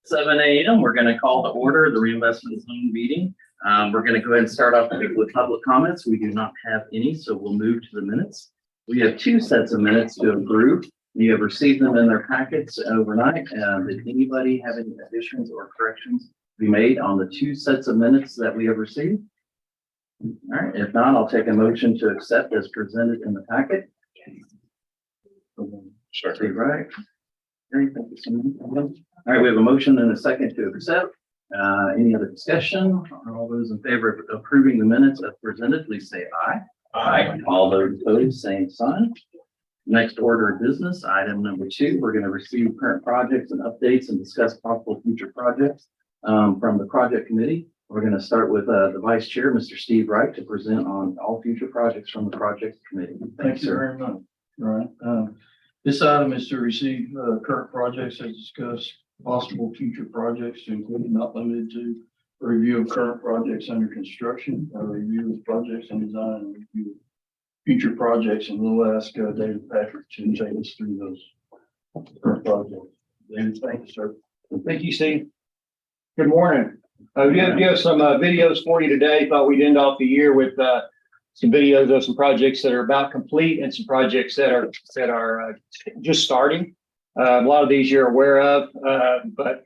7 a.m. We're going to call to order the reinvestment zone meeting. We're going to go ahead and start off with public comments. We do not have any, so we'll move to the minutes. We have two sets of minutes to approve. You have received them in their packets overnight. Did anybody have any additions or corrections to be made on the two sets of minutes that we have received? All right, if not, I'll take a motion to accept as presented in the packet. Sure. Steve Wright. Great, thank you so much. All right, we have a motion and a second to accept. Any other discussion? All those in favor of approving the minutes as presented, please say aye. Aye. All those opposed, same sign. Next order of business, item number 2, we're going to receive current projects and updates and discuss possible future projects from the project committee. We're going to start with the vice chair, Mr. Steve Wright, to present on all future projects from the project committee. Thank you very much. All right. This item is to receive current projects as discussed, possible future projects, including not limited to a review of current projects under construction, a review of projects and design, and review of future projects. And we'll ask David Patrick to take us through those current projects. David, thank you, sir. Thank you, Steve. Good morning. We have some videos for you today. Thought we'd end off the year with some videos of some projects that are about complete and some projects that are just starting. A lot of these you're aware of, but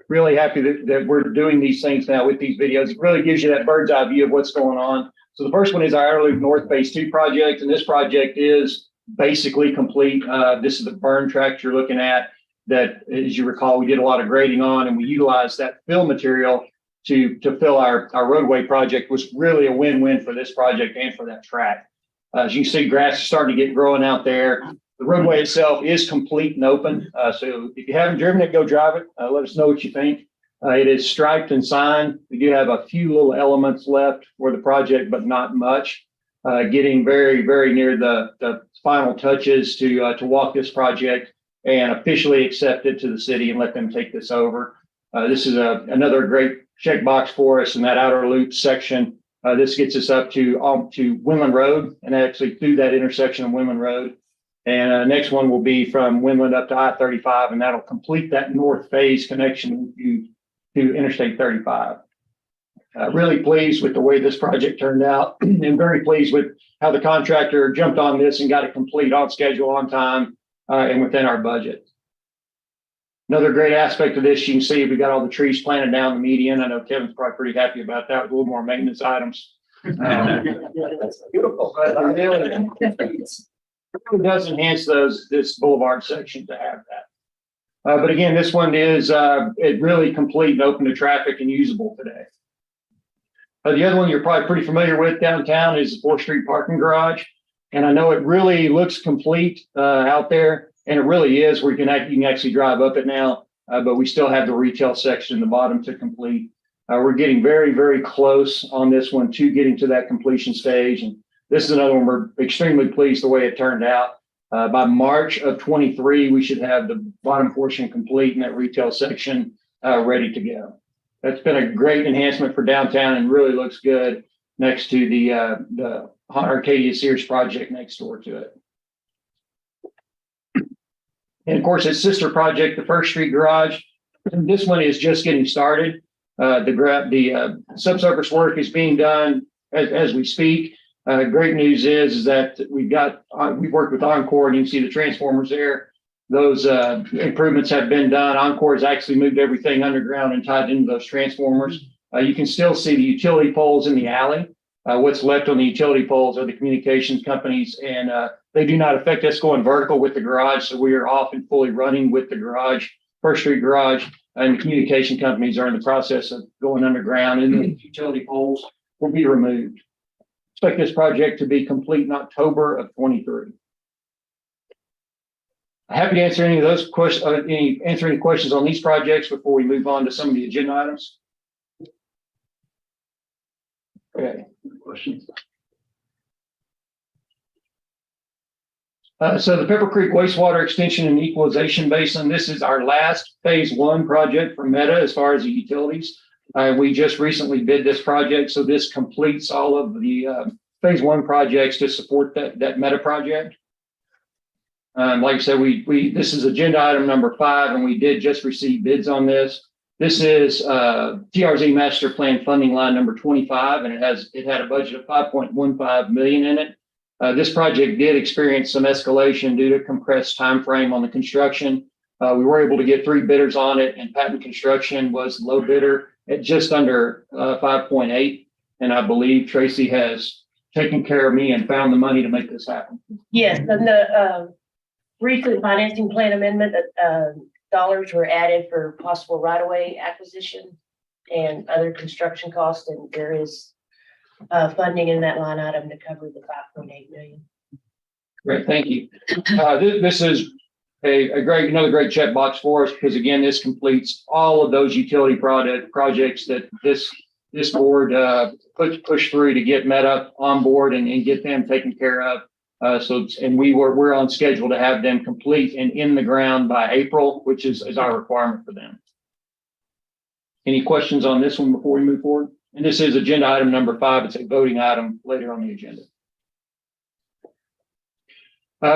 really happy that we're doing these things now with these videos. It really gives you that bird's eye view of what's going on. So the first one is our Outer Loop North Phase 2 project, and this project is basically complete. This is the burn tract you're looking at that, as you recall, we did a lot of grading on, and we utilized that fill material to fill our roadway project. Was really a win-win for this project and for that track. As you see, grass is starting to get growing out there. The roadway itself is complete and open. So if you haven't driven it, go drive it. Let us know what you think. It is striped and signed. We do have a few little elements left for the project, but not much. Getting very, very near the final touches to walk this project and officially accept it to the city and let them take this over. This is another great checkbox for us in that outer loop section. This gets us up to Winland Road and actually through that intersection of Winland Road. And next one will be from Winland up to I-35, and that'll complete that north phase connection to Interstate 35. Really pleased with the way this project turned out and very pleased with how the contractor jumped on this and got it complete on schedule, on time, and within our budget. Another great aspect of this, you can see we got all the trees planted down the median. I know Kevin's probably pretty happy about that with a little more maintenance items. That's beautiful. It really does enhance this boulevard section to have that. But again, this one is it really complete and open to traffic and usable today. The other one you're probably pretty familiar with downtown is the 4th Street parking garage. And I know it really looks complete out there, and it really is. Where you can actually drive up it now, but we still have the retail section in the bottom to complete. We're getting very, very close on this one to getting to that completion stage. And this is another one we're extremely pleased the way it turned out. By March of 23, we should have the bottom portion complete and that retail section ready to go. That's been a great enhancement for downtown and really looks good next to the Arcadia Sears project next door to it. And of course, its sister project, the 1st Street Garage. This one is just getting started. The subsurface work is being done as we speak. Great news is that we've worked with Encore, and you can see the transformers there. Those improvements have been done. Encore has actually moved everything underground and tied into those transformers. You can still see the utility poles in the alley. What's left on the utility poles are the communications companies, and they do not affect us going vertical with the garage. So we are off and fully running with the garage, 1st Street Garage, and the communication companies are in the process of going underground, and the utility poles will be removed. Expect this project to be complete in October of 23. Happy to answer any of those questions, answer any questions on these projects before we move on to some of the agenda items. Okay. Questions? So the Pepper Creek Wastewater Extension and Equalization Basin, this is our last phase 1 project for Meta as far as the utilities. We just recently bid this project, so this completes all of the phase 1 projects to support that Meta project. Like I said, this is agenda item number 5, and we did just receive bids on this. This is TRZ Master Plan funding line number 25, and it had a budget of 5.15 million in it. This project did experience some escalation due to compressed time frame on the construction. We were able to get 3 bidders on it, and Patton Construction was low bidder at just under 5.8. And I believe Tracy has taken care of me and found the money to make this happen. Yes, and the recent financing plan amendment, dollars were added for possible right-of-way acquisition and other construction costs, and there is funding in that line item to cover the 5.8 million. Great, thank you. This is another great checkbox for us, because again, this completes all of those utility projects that this board pushed through to get met up on board and get them taken care of. We're on schedule to have them complete and in the ground by April, which is our requirement for them. Any questions on this one before we move forward? And this is agenda item number 5. It's a voting item later on the agenda.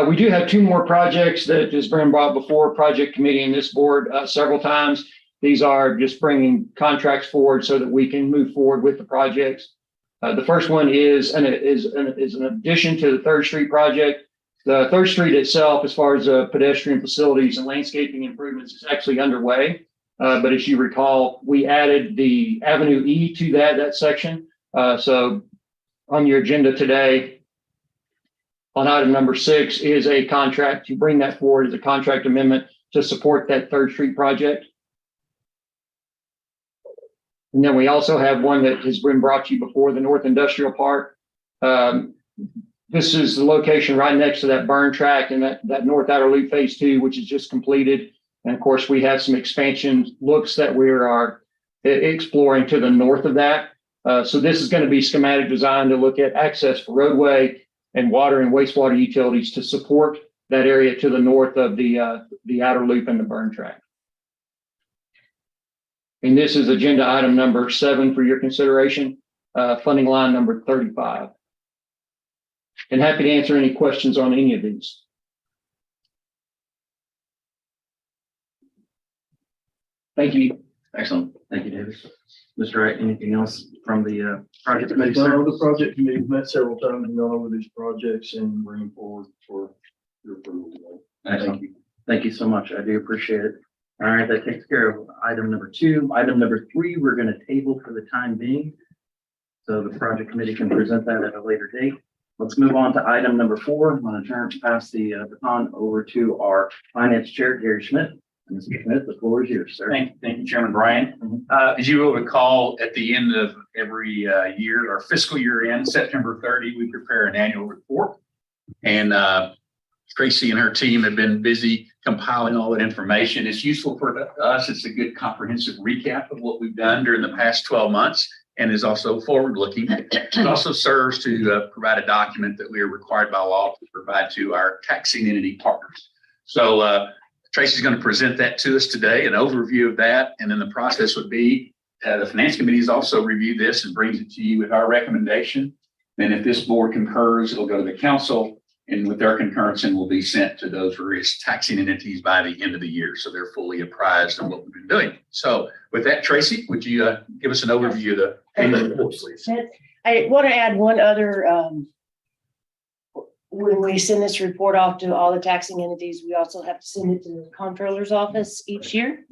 We do have 2 more projects that has been brought before project committee and this board several times. These are just bringing contracts forward so that we can move forward with the projects. The first one is an addition to the 3rd Street project. The 3rd Street itself, as far as pedestrian facilities and landscaping improvements, is actually underway. But as you recall, we added the Avenue E to that section. So on your agenda today, on item number 6 is a contract to bring that forward as a contract amendment to support that 3rd Street project. And then we also have one that has been brought to you before, the North Industrial Park. This is the location right next to that burn track and that North Outer Loop Phase 2, which is just completed. And of course, we have some expansion looks that we are exploring to the north of that. So this is going to be schematic design to look at access for roadway and water and wastewater utilities to support that area to the north of the outer loop and the burn track. And this is agenda item number 7 for your consideration, funding line number 35. And happy to answer any questions on any of these. Thank you. Excellent. Thank you, David. Mr. Wright, anything else from the project committee? The project committee met several times and gone over these projects and bring forward for your approval today. Excellent. Thank you so much. I do appreciate it. All right, that takes care of item number 2. Item number 3, we're going to table for the time being, so the project committee can present that at a later date. Let's move on to item number 4. I'm going to pass the baton over to our finance chair, Gary Schmidt. Mr. Schmidt, the floor is yours, sir. Thank you, Chairman Bryant. As you will recall, at the end of every year, our fiscal year end, September 30, we prepare an annual report. And Tracy and her team have been busy compiling all that information. It's useful for us. It's a good comprehensive recap of what we've done during the past 12 months and is also forward-looking. It also serves to provide a document that we are required by law to provide to our taxing entity partners. So Tracy's going to present that to us today, an overview of that. And then the process would be the finance committee has also reviewed this and brings it to you with our recommendation. Then if this board concurs, it'll go to the council, and with their concurrence, and will be sent to those various taxing entities by the end of the year. So they're fully apprised of what we've been doing. So with that, Tracy, would you give us an overview of the annual report, please? I want to add one other, when we send this report off to all the taxing entities, we also have to send it to the comptroller's office each year.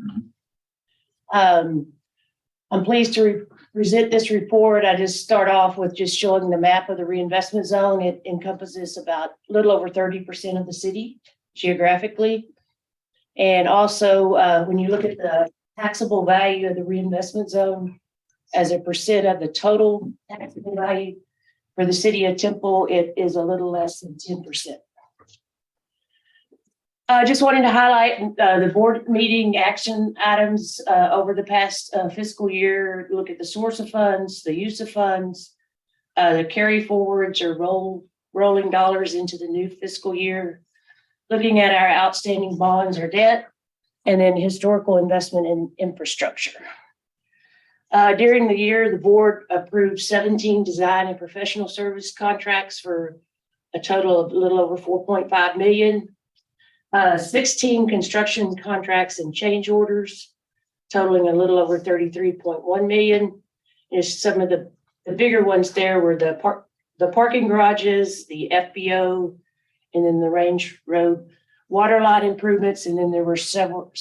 I'm pleased to present this report. I just start off with just showing the map of the reinvestment zone. It encompasses about a little over 30% of the city geographically. And also, when you look at the taxable value of the reinvestment zone as a percent of the total taxable value for the city of Temple, it is a little less than 10%. Just wanted to highlight the board meeting action items over the past fiscal year. Look at the source of funds, the use of funds, the carry forwards or rolling dollars into the new fiscal year, looking at our outstanding bonds or debt, and then historical investment in infrastructure. During the year, the board approved 17 design and professional service contracts for a total of a little over $4.5 million. 16 construction contracts and change orders totaling a little over 33.1 million. Is some of the bigger ones there were the parking garages, the FBO, and then the Range Road water line improvements. And then there were several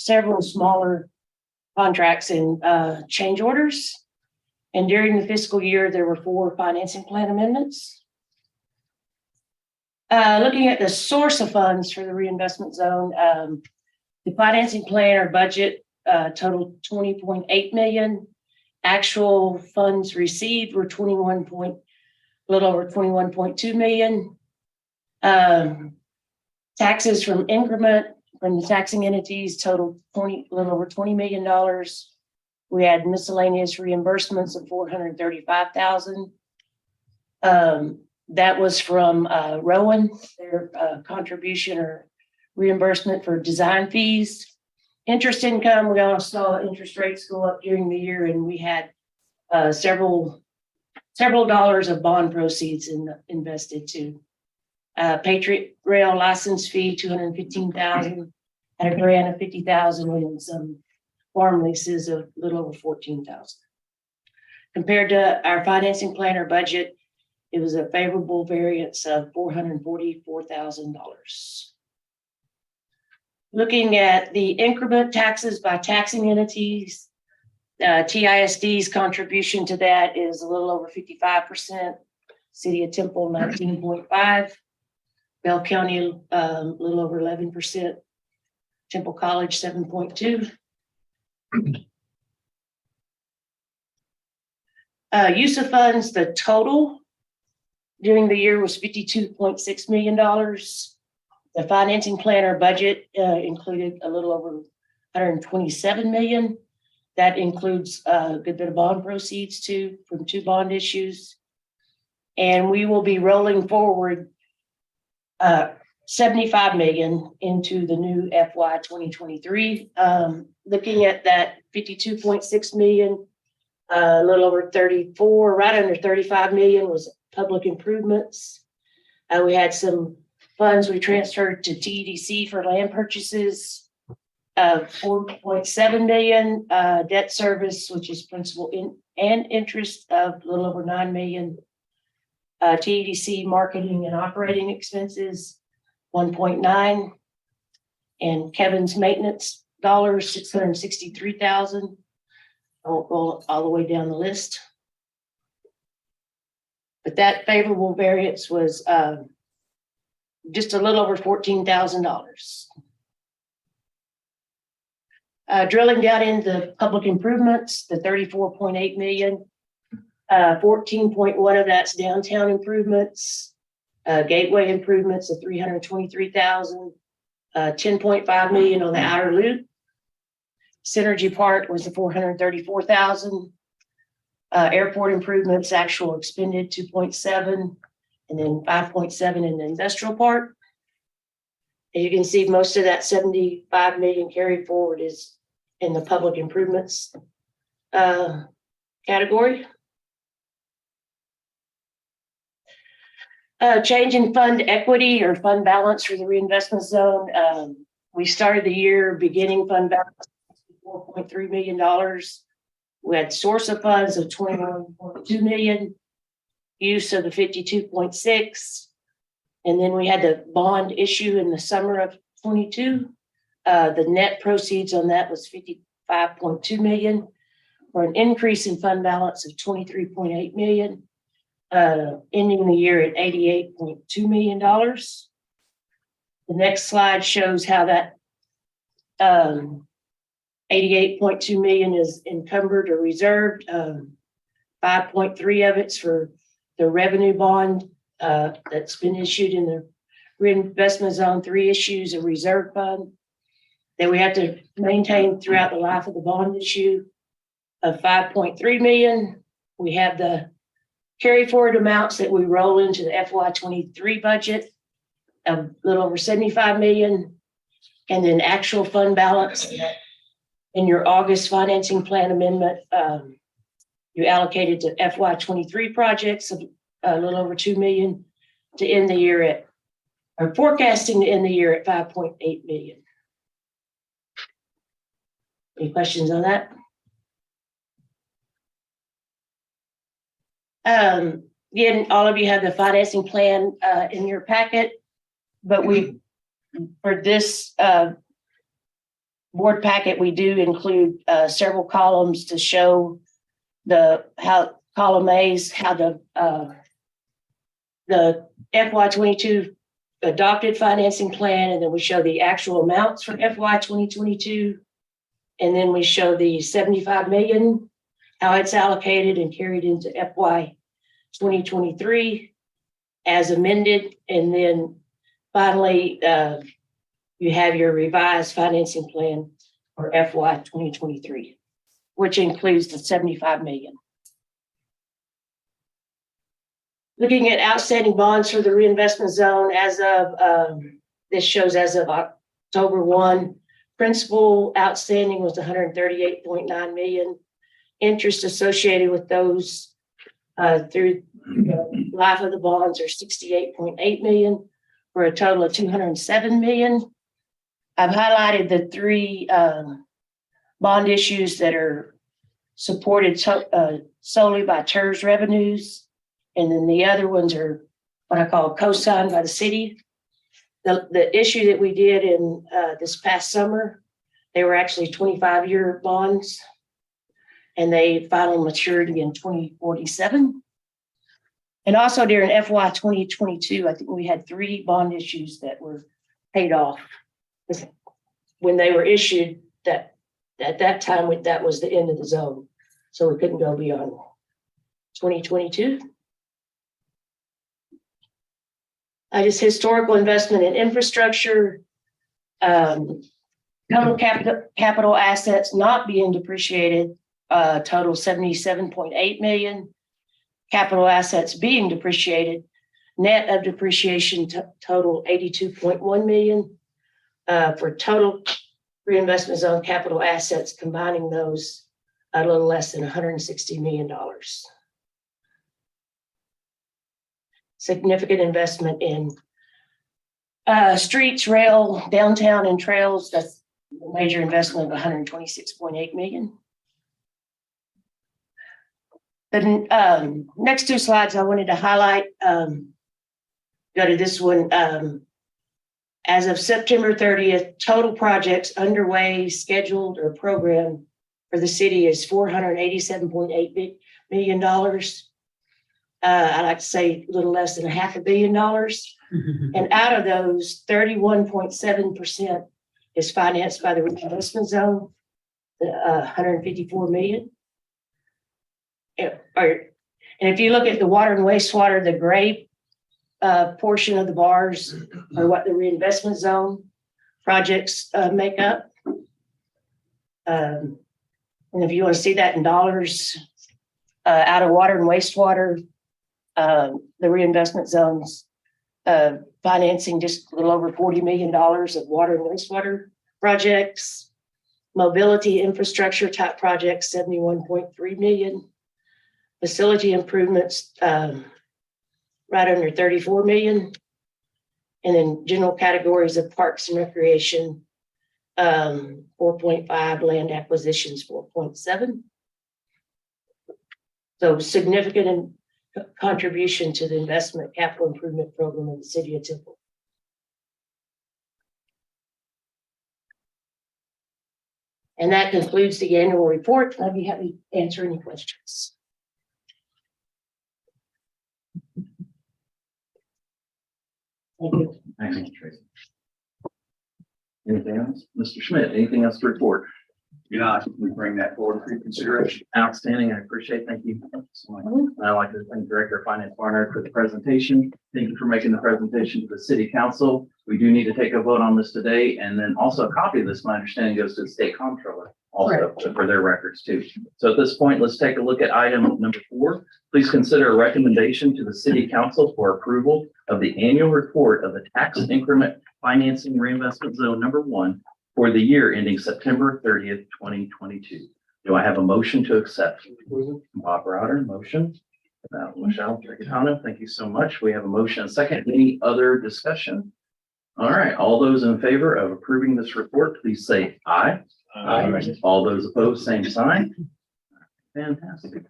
smaller contracts and change orders. And during the fiscal year, there were 4 financing plan amendments. Looking at the source of funds for the reinvestment zone, the financing plan or budget totaled 20.8 million. Actual funds received were a little over 21.2 million. Taxes from increment from the taxing entities totaled a little over $20 million. We had miscellaneous reimbursements of 435,000. That was from Rowan, their contribution or reimbursement for design fees. Interest income, we all saw interest rates go up during the year, and we had several dollars of bond proceeds invested too. Patriot Rail license fee, 215,000, had a grant of 50,000, and some farm leases of a little over 14,000. Compared to our financing plan or budget, it was a favorable variance of $444,000. Looking at the increment taxes by taxing entities, TISD's contribution to that is a little over 55%. City of Temple, 19.5%. Bell County, a little over 11%. Temple College, 7.2%. Use of funds, the total during the year was $52.6 million. The financing plan or budget included a little over 127 million. That includes a good bit of bond proceeds too from 2 bond issues. And we will be rolling forward 75 million into the new FY 2023. Looking at that 52.6 million, a little over 34, right under 35 million was public improvements. We had some funds we transferred to TEDC for land purchases of 4.7 million, debt service, which is principal and interest of a little over 9 million. TEDC marketing and operating expenses, 1.9, and Kevin's maintenance dollars, 663,000. I won't go all the way down the list. But that favorable variance was just a little over $14,000. Drilling down into public improvements, the 34.8 million, 14.1 of that's downtown improvements, gateway improvements of 323,000, 10.5 million on the outer loop. Synergy Park was the 434,000. Airport improvements, actual expended 2.7, and then 5.7 in the industrial park. And you can see most of that 75 million carried forward is in the public improvements category. Change in fund equity or fund balance for the reinvestment zone. We started the year beginning fund balance $4.3 million. We had source of funds of 21.2 million, use of the 52.6, and then we had the bond issue in the summer of 22. The net proceeds on that was 55.2 million, for an increase in fund balance of 23.8 million, ending the year at $88.2 million. The next slide shows how that 88.2 million is encumbered or reserved. 5.3 of it's for the revenue bond that's been issued in the reinvestment zone 3 issues, a reserve fund that we have to maintain throughout the life of the bond issue of 5.3 million. We have the carry forward amounts that we roll into the FY 23 budget of a little over 75 million, and then actual fund balance. In your August financing plan amendment, you allocated to FY 23 projects of a little over 2 million to end the year at are forecasting to end the year at 5.8 million. Any questions on that? Again, all of you have the financing plan in your packet, but for this board packet, we do include several columns to show column A's, how the FY22 adopted financing plan, and then we show the actual amounts for FY 2022. And then we show the 75 million, how it's allocated and carried into FY 2023 as amended. And then finally, you have your revised financing plan for FY 2023, which includes the 75 million. Looking at outstanding bonds for the reinvestment zone as of, this shows as of October 1, principal outstanding was 138.9 million. Interest associated with those through the life of the bonds are 68.8 million for a total of 207 million. I've highlighted the three bond issues that are supported solely by TERS revenues. And then the other ones are what I call co-signed by the city. The issue that we did in this past summer, they were actually 25-year bonds, and they final maturity in 2047. And also during FY 2022, I think we had 3 bond issues that were paid off when they were issued. That at that time, that was the end of the zone, so we couldn't go beyond 2022. Just historical investment in infrastructure, total capital assets not being depreciated, total 77.8 million. Capital assets being depreciated, net of depreciation total 82.1 million. For total reinvestment zone capital assets, combining those a little less than $160 million. Significant investment in streets, rail, downtown, and trails. That's a major investment of 126.8 million. The next 2 slides I wanted to highlight. Go to this one. As of September 30th, total projects underway, scheduled, or programmed for the city is $487.8 million. I like to say a little less than $500 million. And out of those, 31.7% is financed by the reinvestment zone, 154 million. And if you look at the water and wastewater, the gray portion of the bars are what the reinvestment zone projects make up. And if you want to see that in dollars, out of water and wastewater, the reinvestment zones financing just a little over $40 million of water and wastewater projects. Mobility infrastructure type projects, 71.3 million. Facility improvements, right under 34 million. And then general categories of parks and recreation, 4.5, land acquisitions, 4.7. So significant contribution to the investment capital improvement program of the city of Temple. And that concludes the annual report. I'd be happy to answer any questions. Thank you. Thank you, Tracy. Anything else? Mr. Schmidt, anything else to report? We bring that forward for your consideration. Outstanding. I appreciate it. Thank you so much. I'd like to thank Director of Finance Barnard for the presentation. Thank you for making the presentation to the City Council. We do need to take a vote on this today, and then also a copy of this, my understanding, goes to the State Comptroller also for their records too. So at this point, let's take a look at item number 4. Please consider a recommendation to the City Council for approval of the annual report of the tax increment financing reinvestment zone number 1 for the year ending September 30th, 2022. Do I have a motion to accept? Bob Router, motion. Michelle Tricotano, thank you so much. We have a motion and second. Any other discussion? All right, all those in favor of approving this report, please say aye. All those opposed, same sign. Fantastic.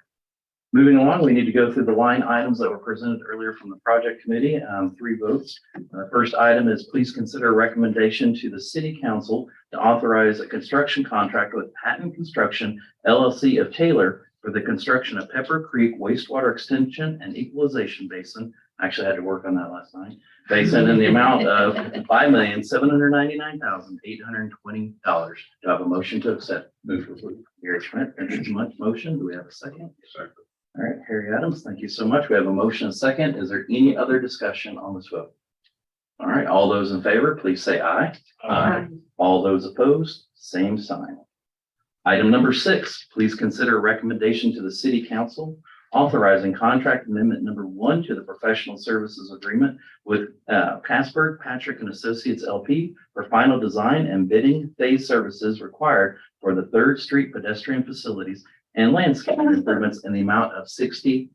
Moving along, we need to go through the line items that were presented earlier from the project committee, 3 votes. First item is please consider a recommendation to the city council to authorize a construction contract with Patton Construction LLC of Taylor for the construction of Pepper Creek wastewater extension and equalization basin. I actually had to work on that last night. Basin in the amount of $5,799,820. Do I have a motion to accept? Move to approve. Gary Schmidt, thank you much. Motion. Do we have a second? Second. All right, Harry Adams, thank you so much. We have a motion and a second. Is there any other discussion on this vote? All right, all those in favor, please say aye. All those opposed, same sign. Item number 6, please consider a recommendation to the city council authorizing contract amendment number 1 to the professional services agreement with Casper, Patrick and Associates LP for final design and bidding phase services required for the 3rd Street pedestrian facilities and landscaping improvements in the amount of $60,000.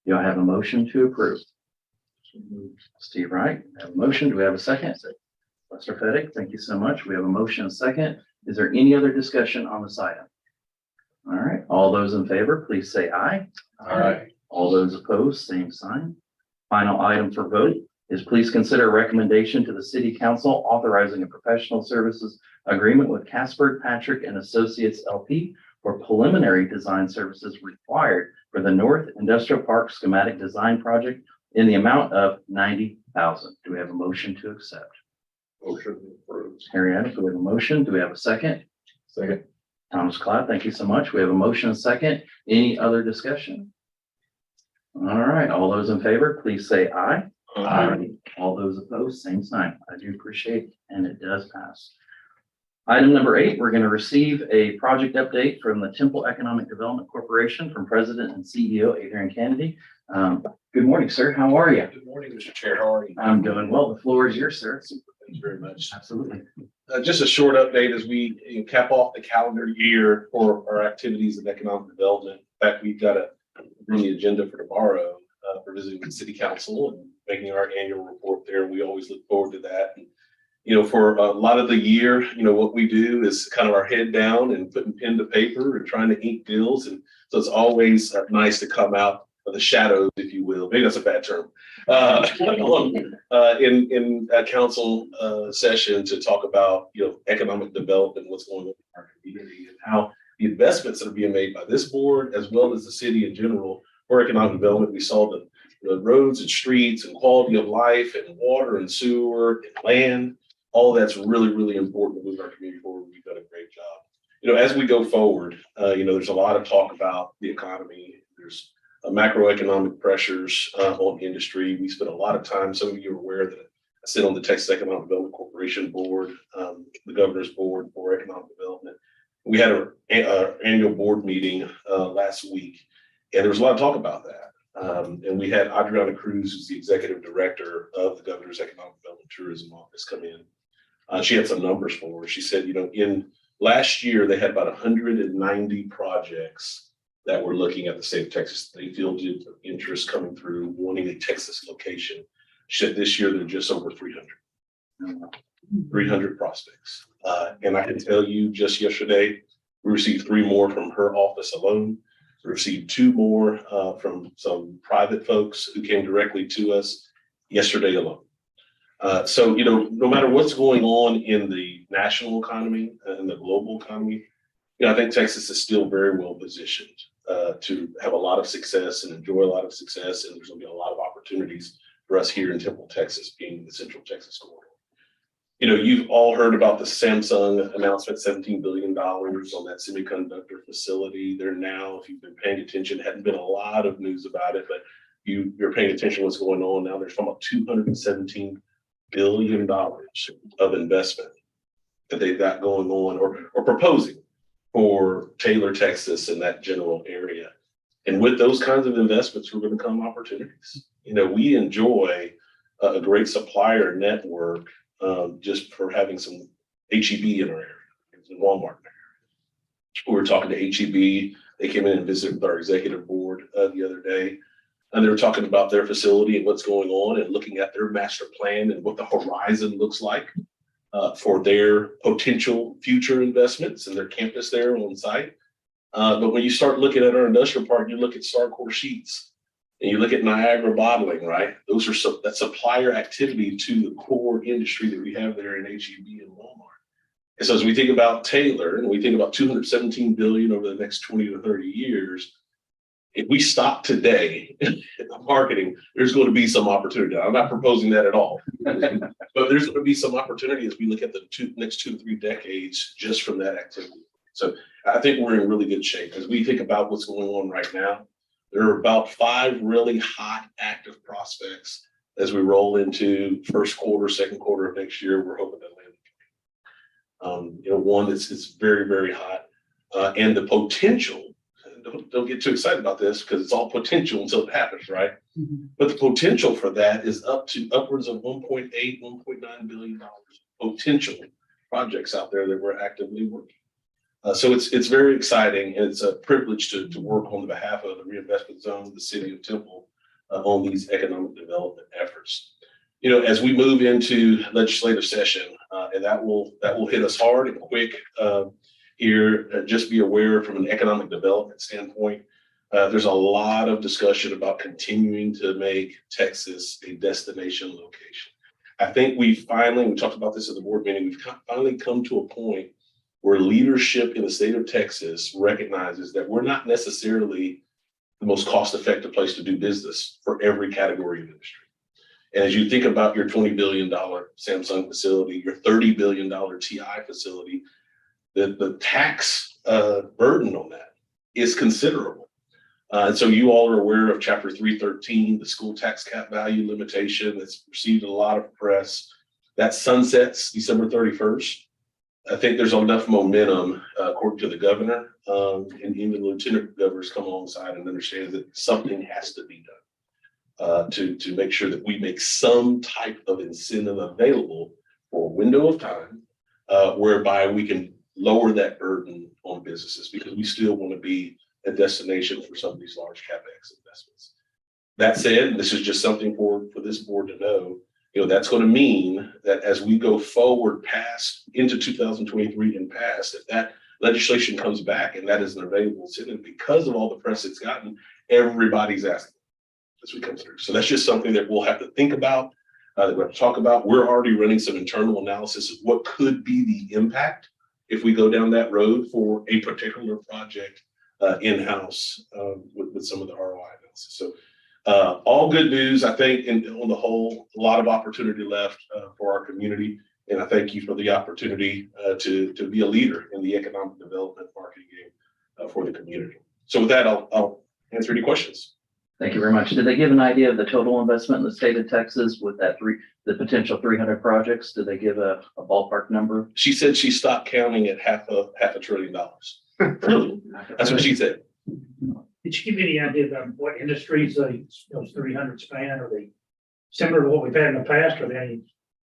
Do I have a motion to approve? Steve Wright, I have a motion. Do we have a second? Lester Fettig, thank you so much. We have a motion and a second. Is there any other discussion on this item? All right, all those in favor, please say aye. Aye. All those opposed, same sign. Final item for vote is please consider a recommendation to the city council authorizing a professional services agreement with Casper, Patrick and Associates LP for preliminary design services required for the North Industrial Park schematic design project in the amount of $90,000. Do we have a motion to accept? Motion approved. Harry Adams, do we have a motion? Do we have a second? Second. Thomas Cloud, thank you so much. We have a motion and a second. Any other discussion? All right, all those in favor, please say aye. All those opposed, same sign. I do appreciate, and it does pass. Item number 8, we're going to receive a project update from the Temple Economic Development Corporation from President and CEO Adrian Kennedy. Good morning, sir. How are you? Good morning, Mr. Chair. How are you? I'm doing well. The floor is yours, sir. Thank you very much. Absolutely. Just a short update as we cap off the calendar year for our activities of economic development. In fact, we've got to bring the agenda for tomorrow for visiting with City Council and making our annual report there. We always look forward to that. And, for a lot of the year, what we do is kind of our head down and putting pen to paper and trying to ink deals. And so it's always nice to come out of the shadows, if you will. Maybe that's a bad term. In a council session to talk about, economic development, what's going on in our community and how the investments that are being made by this board, as well as the city in general, for economic development. We saw the roads and streets and quality of life and water and sewer and land. All that's really, really important to move our community forward. We've done a great job. As we go forward, there's a lot of talk about the economy. There's macroeconomic pressures on industry. We spent a lot of time, some of you are aware that I sit on the Texas Economic Development Corporation board, the governor's board for economic development. We had our annual board meeting last week, and there was a lot of talk about that. And we had Adriana Cruz, who's the executive director of the governor's economic development tourism office, come in. She had some numbers for her. She said, in last year, they had about 190 projects that were looking at the state of Texas. They fielded interest coming through wanting a Texas location. She said this year, they're just over 300 prospects. And I can tell you just yesterday, we received 3 more from her office alone. We received 2 more from some private folks who came directly to us yesterday alone. So, no matter what's going on in the national economy and the global economy, I think Texas is still very well positioned to have a lot of success and enjoy a lot of success. And there's going to be a lot of opportunities for us here in Temple, Texas, being the Central Texas corridor. You've all heard about the Samsung announcement, $17 billion on that semiconductor facility. They're now, if you've been paying attention, hadn't been a lot of news about it, but you're paying attention to what's going on now. There's about $217 billion of investment that they've got going on or proposing for Taylor, Texas, and that general area. And with those kinds of investments, we're going to come opportunities. We enjoy a great supplier network just for having some H-E-B in our area, and Walmart in our area. We were talking to H-E-B. They came in and visited with our executive board the other day. And they were talking about their facility and what's going on and looking at their master plan and what the horizon looks like for their potential future investments and their campus there on site. But when you start looking at our industrial park, you look at Starcore Sheets and you look at Niagara Bottling, right? Those are that supplier activity to the core industry that we have there in HEB and Walmart. And so as we think about Taylor and we think about 217 billion over the next 20 to 30 years, if we stop today in the marketing, there's going to be some opportunity. I'm not proposing that at all, but there's going to be some opportunity as we look at the next 2 to 3 decades just from that activity. So I think we're in really good shape. As we think about what's going on right now, there are about 5 really hot active prospects as we roll into first quarter, second quarter of next year. We're hoping to land. One that's very, very hot, and the potential. Don't get too excited about this because it's all potential until it happens, right? But the potential for that is upwards of $1.8, $1.9 billion potential projects out there that we're actively working. So it's very exciting, and it's a privilege to work on the behalf of the reinvestment zone, the city of Temple, on these economic development efforts. As we move into legislative session, and that will hit us hard and quick here. Just be aware from an economic development standpoint, there's a lot of discussion about continuing to make Texas a destination location. I think we talked about this at the board meeting, we've finally come to a point where leadership in the state of Texas recognizes that we're not necessarily the most cost-effective place to do business for every category of industry. And as you think about your $20 billion Samsung facility, your $30 billion TI facility, the tax burden on that is considerable. And so you all are aware of Chapter 313, the school tax cap value limitation that's received a lot of press. That sunsets December 31st. I think there's enough momentum, according to the governor, and even the lieutenant governors come alongside and understand that something has to be done to make sure that we make some type of incentive available for a window of time whereby we can lower that burden on businesses, because we still want to be a destination for some of these large CapEx investments. That said, this is just something for this board to know. That's going to mean that as we go forward into 2023 and past, if that legislation comes back and that is an available incentive, because of all the press it's gotten, everybody's asking as we come through. So that's just something that we'll have to think about, that we'll have to talk about. We're already running some internal analysis of what could be the impact if we go down that road for a particular project in-house with some of the ROI analysis. So all good news, I think, and on the whole, a lot of opportunity left for our community. And I thank you for the opportunity to be a leader in the economic development marketing game for the community. So with that, I'll answer any questions. Thank you very much. Did they give an idea of the total investment in the state of Texas with the potential 300 projects? Did they give a ballpark number? She said she stopped counting at half a $1 trillion. That's what she said. Did you give any idea about what industries those 300 span? Are they similar to what we've had in the past, or are there any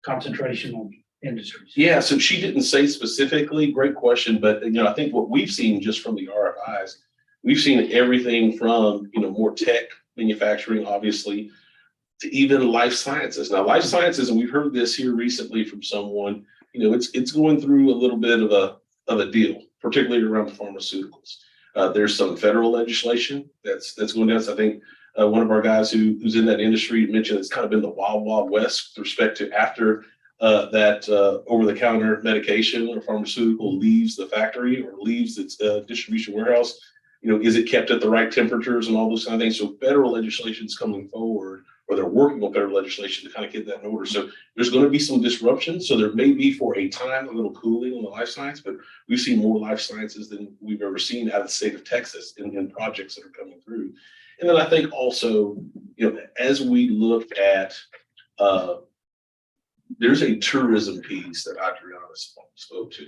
concentration on industries? Yeah, so she didn't say specifically, great question, but I think what we've seen just from the RFIs, we've seen everything from more tech manufacturing, obviously, to even life sciences. Now, life sciences, and we've heard this here recently from someone, it's going through a little bit of a deal, particularly around the pharmaceuticals. There's some federal legislation that's going down. So I think one of our guys who's in that industry mentioned it's kind of been the wild, wild west with respect to after that over-the-counter medication or pharmaceutical leaves the factory or leaves its distribution warehouse. Is it kept at the right temperatures and all those kind of things? So federal legislation is coming forward, or they're working on federal legislation to kind of get that in order. So there's going to be some disruption. So there may be for a time a little cooling on the life science, but we've seen more life sciences than we've ever seen out of the state of Texas in projects that are coming through. And then I think also, as we look at, there's a tourism piece that Adriana spoke to.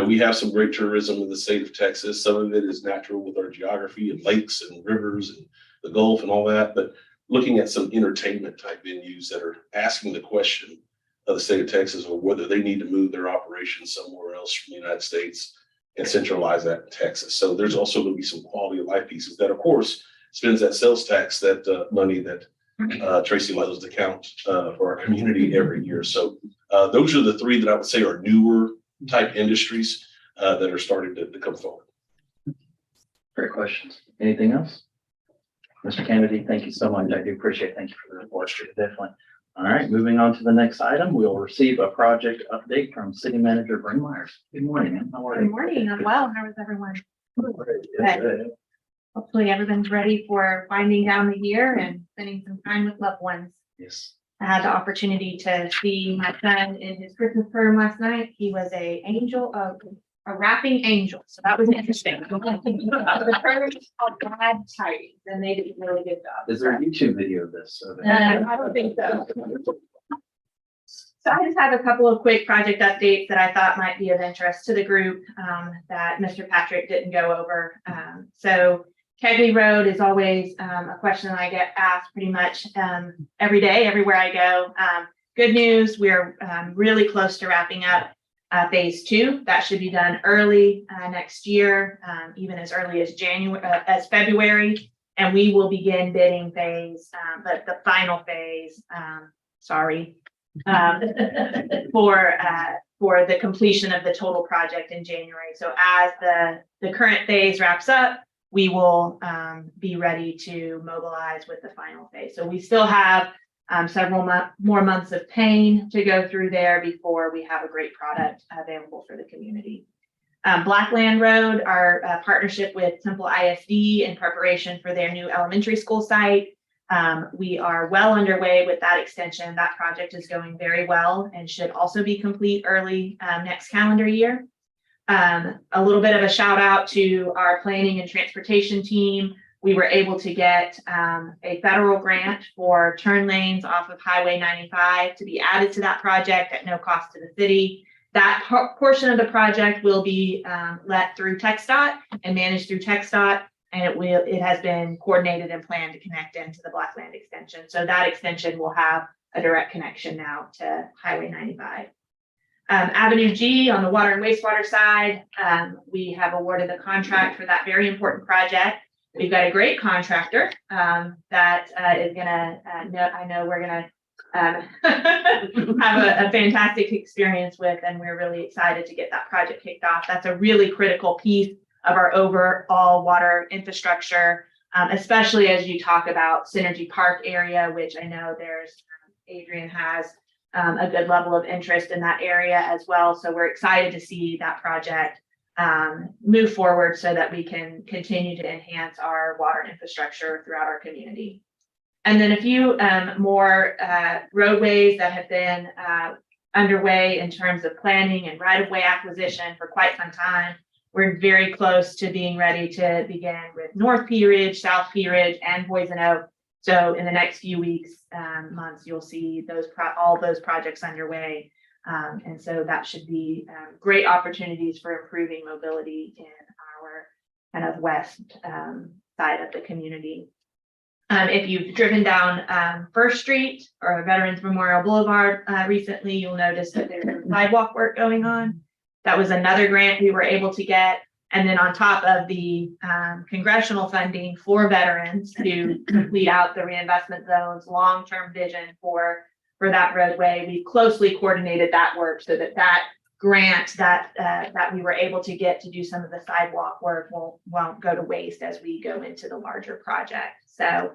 We have some great tourism in the state of Texas. Some of it is natural with our geography and lakes and rivers and the Gulf and all that. But looking at some entertainment type venues that are asking the question of the state of Texas or whether they need to move their operations somewhere else from the United States and centralize that in Texas. So there's also going to be some quality of life pieces that, of course, spends that sales tax, that money that Tracy allows us to count for our community every year. So those are the three that I would say are newer type industries that are starting to come forward. Great questions. Anything else? Mr. Kennedy, thank you so much. I do appreciate it. Thank you for the report. Definitely. All right, moving on to the next item, we'll receive a project update from City Manager Bryn Myers. Good morning, ma'am. How are Good you? morning. I'm well. How is everyone? Good. Hopefully everyone's ready for winding down the year and spending some time with loved ones. Yes. I had the opportunity to see my son in his Christmas program last night. He was a rapping angel, so that was interesting. The program is called Glad Tidings, and they did a really good job. Is there a YouTube video of this? I don't think so. So I just have a couple of quick project updates that I thought might be of interest to the group that Mr. Patrick didn't go over. So Kegley Road is always a question that I get asked pretty much every day, everywhere I go. Good news, we're really close to wrapping up phase 2. That should be done early next year, even as early as February. And we will begin bidding phase, but the final phase, for the completion of the total project in January. So as the current phase wraps up, we will be ready to mobilize with the final phase. So we still have several more months of pain to go through there before we have a great product available for the community. Blackland Road, our partnership with Temple ISD in preparation for their new elementary school site. We are well underway with that extension. That project is going very well and should also be complete early next calendar year. A little bit of a shout out to our planning and transportation team. We were able to get a federal grant for turn lanes off of Highway 95 to be added to that project at no cost to the city. That portion of the project will be let through TxDOT and managed through TxDOT, and it has been coordinated and planned to connect into the Blackland extension. So that extension will have a direct connection now to Highway 95. Avenue G on the water and wastewater side, we have awarded the contract for that very important project. We've got a great contractor that is gonna, I know we're gonna have a fantastic experience with, and we're really excited to get that project kicked off. That's a really critical piece of our overall water infrastructure, especially as you talk about Synergy Park area, which I know Adrian has a good level of interest in that area as well. So we're excited to see that project move forward so that we can continue to enhance our water infrastructure throughout our community. And then a few more roadways that have been underway in terms of planning and right-of-way acquisition for quite some time. We're very close to being ready to begin with North Pea Ridge, South Pea Ridge, and Poison Oak. So in the next few weeks, months, you'll see all those projects underway. And so that should be great opportunities for improving mobility in our kind of west side of the community. If you've driven down First Street or Veterans Memorial Boulevard recently, you'll notice that there's sidewalk work going on. That was another grant we were able to get. And then on top of the congressional funding for veterans to complete out the reinvestment zone's long-term vision for that roadway, we closely coordinated that work so that grant that we were able to get to do some of the sidewalk work won't go to waste as we go into the larger project. So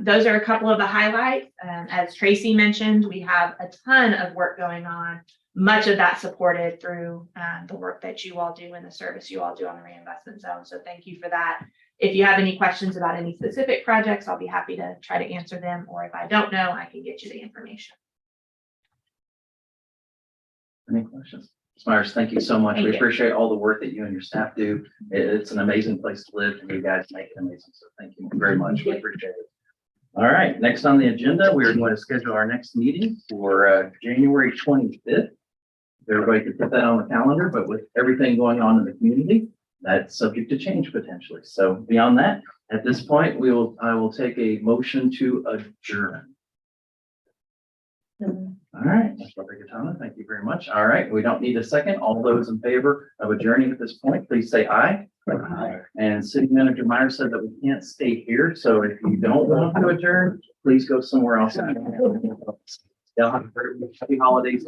those are a couple of the highlights. As Tracy mentioned, we have a ton of work going on. Much of that supported through the work that you all do and the service you all do on the reinvestment zone. So thank you for that. If you have any questions about any specific projects, I'll be happy to try to answer them. Or if I don't know, I can get you the information. Any questions? Ms. Myers, thank you so much. Thank We you. appreciate all the work that you and your staff do. It's an amazing place to live, and you guys make it amazing. So thank you very much. We appreciate it. All right, next on the agenda, we are going to schedule our next meeting for January 25th. Everybody could put that on the calendar, but with everything going on in the community, that's subject to change potentially. So beyond that, at this point, I will take a motion to adjourn. All right, Ms. Rodriguez-Tana, thank you very much. All right, we don't need a second. All those in favor of adjourning at this point, please say aye. And City Manager Meyer said that we can't stay here, so if you don't want to adjourn, please go somewhere else. Yeah, happy holidays.